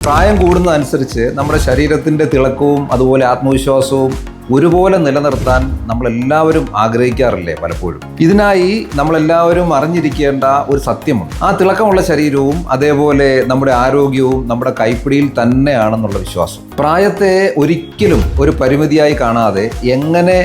പ്രായം കൂടുന്നതനുസരിച്ച് നമ്മുടെ ശരീരത്തിൻ്റെ തിളക്കവും അതുപോലെ ആത്മവിശ്വാസവും ഒരുപോലെ നിലനിർത്താൻ നമ്മളെല്ലാവരും ആഗ്രഹിക്കാറില്ലേ പലപ്പോഴും. ഇതിനായി നമ്മളെല്ലാവരും അറിഞ്ഞിരിക്കേണ്ട ഒരു സത്യമുണ്ട്. ആ തിളക്കമുള്ള ശരീരവും അതേപോലെ നമ്മുടെ ആരോഗ്യവും നമ്മുടെ കൈപ്പിടിയിൽ തന്നെയാണെന്നുള്ള വിശ്വാസം. പ്രായത്തെ ഒരിക്കലും ഒരു പരിമിതിയായി കാണാതെ എങ്ങനെ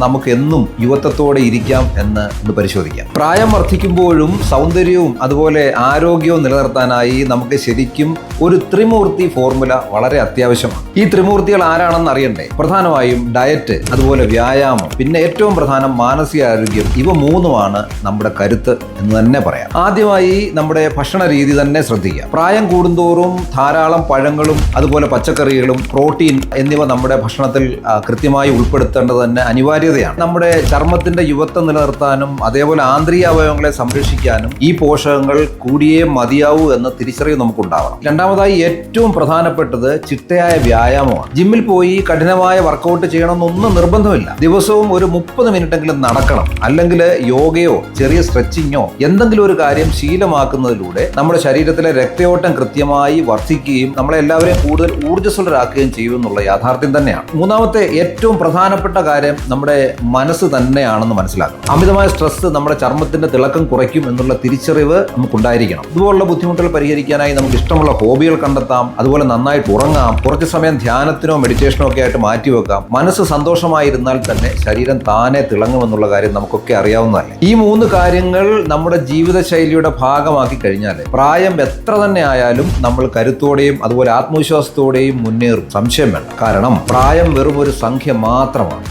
നമുക്ക് എന്നും യുവത്വത്തോടെ ഇരിക്കാം എന്ന് ഒന്ന് പരിശോധിക്കാം. പ്രായം വർദ്ധിക്കുമ്പോഴും സൗന്ദര്യവും അതുപോലെ ആരോഗ്യവും നിലനിർത്താനായി നമുക്ക് ശരിക്കും ഒരു ത്രിമൂർത്തി ഫോർമുല വളരെ അത്യാവശ്യമാണ്. ഈ ത്രിമൂർത്തികൾ ആരാണെന്ന് അറിയണ്ടേ? പ്രധാനമായും ഡയറ്റ്, അതുപോലെ വ്യായാമം, പിന്നെ ഏറ്റവും പ്രധാനം മാനസികാരോഗ്യം. ഇവ മൂന്നുമാണ് നമ്മുടെ കരുത്ത് എന്ന് തന്നെ പറയാം. ആദ്യമായി നമ്മുടെ ഭക്ഷണ രീതി തന്നെ ശ്രദ്ധിക്കുക. പ്രായം കൂടുന്തോറും ധാരാളം പഴങ്ങളും അതുപോലെ പച്ചക്കറികളും പ്രോട്ടീൻ എന്നിവ നമ്മുടെ ഭക്ഷണത്തിൽ കൃത്യമായി ഉൾപ്പെടുത്തേണ്ടത് തന്നെ അനിവാര്യതയാണ്. നമ്മുടെ ചർമ്മത്തിന്റെ യുവത്വം നിലനിർത്താനും അതേപോലെ ആന്തരിക അവയവങ്ങളെ സംരക്ഷിക്കാനും ഈ പോഷകങ്ങൾ കൂടിയേ മതിയാവൂ എന്ന തിരിച്ചറിവ് നമുക്കുണ്ടാവണം. രണ്ടാമതായി ഏറ്റവും പ്രധാനപ്പെട്ടത് ചിട്ടയായ വ്യായാമമാണ്. ജിമ്മിൽ പോയി കഠിനമായ വർക്കൗട്ട് ചെയ്യണമെന്നൊന്നും നിർബന്ധമില്ല. ദിവസവും ഒരു 30 മിനിറ്റെങ്കിലും നടക്കണം. അല്ലെങ്കിൽ യോഗയോ ചെറിയ സ്ട്രെച്ചിങ്ങോ എന്തെങ്കിലും ഒരു കാര്യം ശീലമാക്കുന്നതിലൂടെ നമ്മുടെ ശരീരത്തിലെ രക്തയോട്ടം കൃത്യമായി വർദ്ധിക്കുകയും നമ്മളെല്ലാവരെയും കൂടുതൽ ഊർജ്ജസ്വലരാക്കുകയും ചെയ്യുമെന്നുള്ള യാഥാർത്ഥ്യം തന്നെയാണ്. മൂന്നാമത്തെ ഏറ്റവും പ്രധാനപ്പെട്ട കാര്യം നമ്മുടെ മനസ്സ് തന്നെയാണെന്ന് മനസ്സിലാക്കണം. അമിതമായ സ്ട്രെസ് നമ്മുടെ ചർമ്മത്തിന്റെ തിളക്കം കുറയ്ക്കും എന്നുള്ള തിരിച്ചറിവ് നമുക്കുണ്ടായിരിക്കണം. ഇതുപോലുള്ള ബുദ്ധിമുട്ടുകൾ പരിഹരിക്കാനായി നമുക്ക് ഇഷ്ടമുള്ള ഹോബികൾ കണ്ടെത്താം. അതുപോലെ നന്നായിട്ട് ഉറങ്ങാം. കുറച്ച് സമയം ധ്യാനത്തിനോ മെഡിറ്റേഷനോ ഒക്കെ ആയിട്ട് മാറ്റിവെക്കാം. മനസ്സ് സന്തോഷമായിരുന്നാൽ തന്നെ ശരീരം താനെ തിളങ്ങുമെന്നുള്ള കാര്യം നമുക്കൊക്കെ അറിയാവുന്നതല്ലേ. ഈ 3 കാര്യങ്ങൾ നമ്മുടെ ജീവിതശൈലിയുടെ ഭാഗമാക്കി കഴിഞ്ഞാൽ പ്രായം എത്ര തന്നെ ആയാലും നമ്മൾ കരുത്തോടെയും അതുപോലെ ആത്മവിശ്വാസത്തോടെയും മുന്നേറും. സംശയം വേണ്ട. കാരണം പ്രായം വെറും ഒരു സംഖ്യ മാത്രമാണ്.